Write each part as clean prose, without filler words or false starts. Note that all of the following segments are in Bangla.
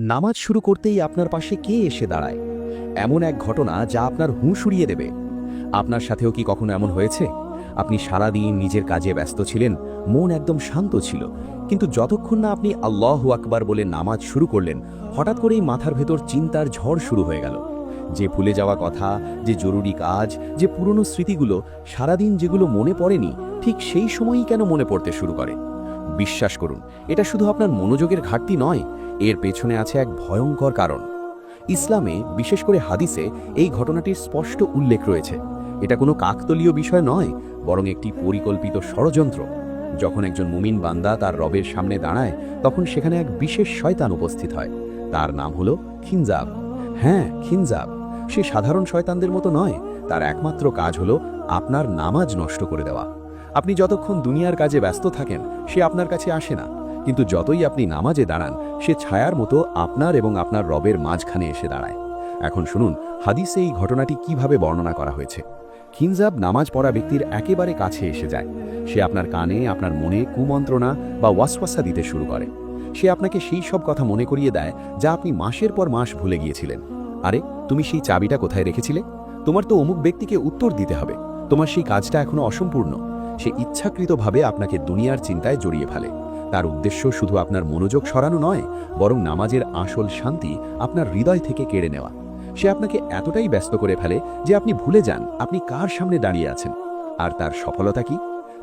নামাজ শুরু করতেই আপনার পাশে কে এসে দাঁড়ায়? এমন এক ঘটনা যা আপনার হুঁশ উড়িয়ে দেবে। আপনার সাথেও কি কখনো এমন হয়েছে? আপনি সারাদিন নিজের কাজে ব্যস্ত ছিলেন, মন একদম শান্ত ছিল, কিন্তু যতক্ষণ না আপনি আল্লাহু আকবার বলে নামাজ শুরু করলেন, হঠাৎ করেই মাথার ভেতর চিন্তার ঝড় শুরু হয়ে গেল। যে ভুলে যাওয়া কথা, যে জরুরি কাজ, যে পুরনো স্মৃতিগুলো সারাদিন যেগুলো মনে পড়েনি, ঠিক সেই সময়ই কেন মনে পড়তে শুরু করে? বিশ্বাস করুন, এটা শুধু আপনার মনোযোগের ঘাটতি নয়, এর পেছনে আছে এক ভয়ঙ্কর কারণ। ইসলামে, বিশেষ করে হাদিসে, এই ঘটনাটির স্পষ্ট উল্লেখ রয়েছে। এটা কোনো কাকতলীয় বিষয় নয়, বরং একটি পরিকল্পিত ষড়যন্ত্র। যখন একজন মুমিন বান্দা তার রবের সামনে দাঁড়ায়, তখন সেখানে এক বিশেষ শয়তান উপস্থিত হয়। তার নাম হলো খিনজাব। হ্যাঁ, খিনজাব। সে সাধারণ শয়তানদের মতো নয়। তার একমাত্র কাজ হলো আপনার নামাজ নষ্ট করে দেওয়া। আপনি যতক্ষণ দুনিয়ার কাজে ব্যস্ত থাকেন, সে আপনার কাছে আসে না, কিন্তু যতই আপনি নামাজে দাঁড়ান, সে ছায়ার মতো আপনার এবং আপনার রবের মাঝখানে এসে দাঁড়ায়। এখন শুনুন হাদিসে এই ঘটনাটি কিভাবে বর্ণনা করা হয়েছে। খিনজাব নামাজ পড়া ব্যক্তির একেবারে কাছে এসে যায়। সে আপনার কানে, আপনার মনে কুমন্ত্রণা বা ওয়াসওয়াসা দিতে শুরু করে। সে আপনাকে সেই সব কথা মনে করিয়ে দেয় যা আপনি মাসের পর মাস ভুলে গিয়েছিলেন। আরে, তুমি সেই চাবিটা কোথায় রেখেছিলে? তোমার তো অমুক ব্যক্তিকে উত্তর দিতে হবে। তোমার সেই কাজটা এখনো অসম্পূর্ণ। সে ইচ্ছাকৃতভাবে আপনাকে দুনিয়ার চিন্তায় জড়িয়ে ফেলে। তার উদ্দেশ্য শুধু আপনার মনোযোগ সরানো নয়, বরং নামাজের আসল শান্তি আপনার হৃদয় থেকে কেড়ে নেওয়া। সে আপনাকে এতটাই ব্যস্ত করে ফেলে যে আপনি ভুলে যান আপনি কার সামনে দাঁড়িয়ে আছেন। আর তার সফলতা কি?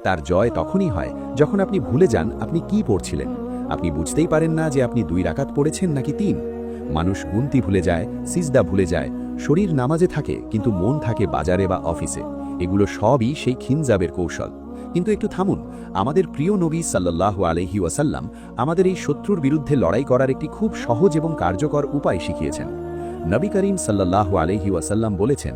তার জয় তখনই হয় যখন আপনি ভুলে যান আপনি কি পড়ছিলেন। আপনি বুঝতেই পারেন না যে আপনি 2 রাকাত পড়েছেন নাকি 3। মানুষ গুনতি ভুলে যায়, সিজদা ভুলে যায়, শরীর নামাজে থাকে কিন্তু মন থাকে বাজারে বা অফিসে। এগুলো সবই সেই খিনজাবের কৌশল। কিন্তু একটু থামুন, আমাদের প্রিয় নবী সাল্লাল্লাহু আলাইহি ওয়াসাল্লাম আমাদের এই শত্রুর বিরুদ্ধে লড়াই করার একটি খুব সহজ এবং কার্যকর উপায় শিখিয়েছেন। নবী করিম সাল্লাল্লাহু আলাইহি ওয়াসাল্লাম বলেছেন,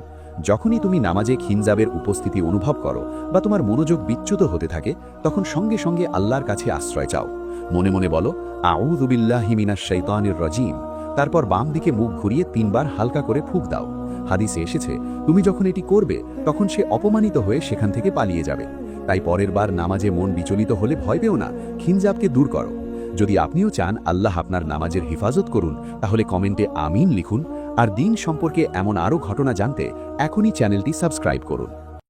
যখনই তুমি নামাজে খিনজাবের উপস্থিতি অনুভব করো বা তোমার মনোযোগ বিচ্যুত হতে থাকে, তখন সঙ্গে সঙ্গে আল্লাহর কাছে আশ্রয় চাও। মনে মনে বলো, আউযু বিল্লাহি মিনাশ শাইতানির রাজিম। তারপর বাম দিকে মুখ ঘুরিয়ে 3 বার হালকা করে ফুঁক দাও। হাদিসে এসেছে, তুমি যখন এটি করবে, তখন সে অপমানিত হয়ে সেখান থেকে পালিয়ে যাবে। তাই পরের বার নামাজে মন বিচলিত হলে ভয় পেও না, খিনজাবকে দূর করো। যদি আপনিও চান আল্লাহ আপনার নামাজের হিফাজত করুন, তাহলে কমেন্টে আমিন লিখুন। আর দিন সম্পর্কে এমন আরও ঘটনা জানতে এখনই চ্যানেলটি সাবস্ক্রাইব করুন।